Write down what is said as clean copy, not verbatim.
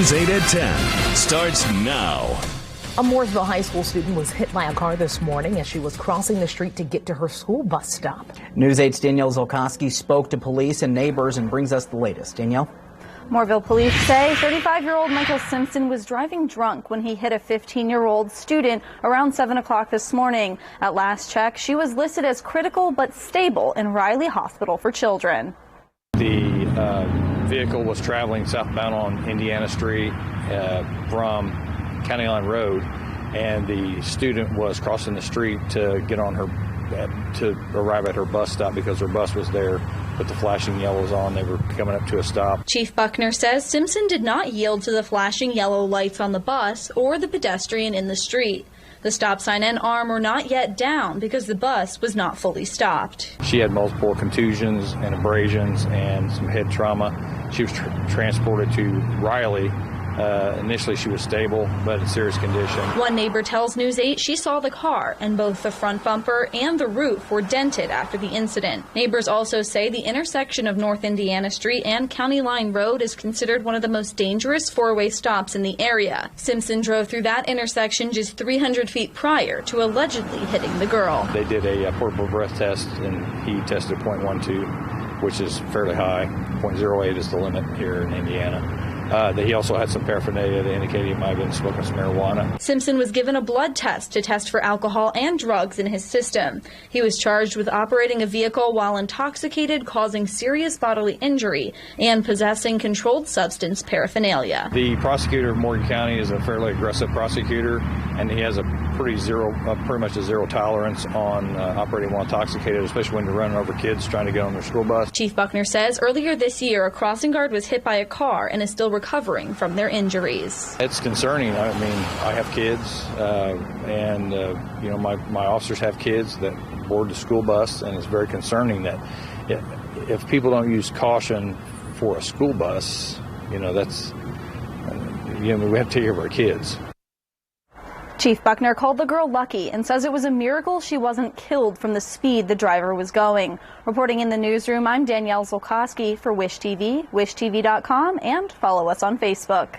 News 8 at 10 starts now. A Mooresville high school student was hit by a car this morning as she was crossing the street to get to her school bus stop. News 8's Danielle Zolkowski spoke to police and neighbors and brings us the latest. Danielle? Mooresville police say 35-year-old Michael Simpson was driving drunk when he hit a 15-year-old student around 7 o'clock this morning. At last check, she was listed as critical but stable in Riley Hospital for Children. The vehicle was traveling southbound on Indiana Street from County Line Road, and the student was crossing the street to get on her to arrive at her bus stop because her bus was there with the flashing yellows on. They were coming up to a stop. Chief Buckner says Simpson did not yield to the flashing yellow lights on the bus or the pedestrian in the street. The stop sign and arm were not yet down because the bus was not fully stopped. She had multiple contusions and abrasions and some head trauma. She was transported to Riley. Initially, she was stable, but in serious condition. One neighbor tells News 8 she saw the car, and both the front bumper and the roof were dented after the incident. Neighbors also say the intersection of North Indiana Street and County Line Road is considered one of the most dangerous four-way stops in the area. Simpson drove through that intersection just 300 feet prior to allegedly hitting the girl. They did a portable breath test, and he tested .12, which is fairly high. .08 is the limit here in Indiana. He also had some paraphernalia that indicated he might have been smoking some marijuana. Simpson was given a blood test to test for alcohol and drugs in his system. He was charged with operating a vehicle while intoxicated, causing serious bodily injury, and possessing controlled substance paraphernalia. The prosecutor of Morgan County is a fairly aggressive prosecutor, and he has a pretty much a zero tolerance on operating while intoxicated, especially when you're running over kids trying to get on their school bus. Chief Buckner says earlier this year a crossing guard was hit by a car and is still recovering from their injuries. It's concerning. I mean, I have kids, and you know, my officers have kids that board the school bus, and it's very concerning that if people don't use caution for a school bus, you know, that's, you know, we have to take care of our kids. Chief Buckner called the girl lucky and says it was a miracle she wasn't killed from the speed the driver was going. Reporting in the newsroom, I'm Danielle Zolkowski for WISH TV, wishtv.com, and follow us on Facebook.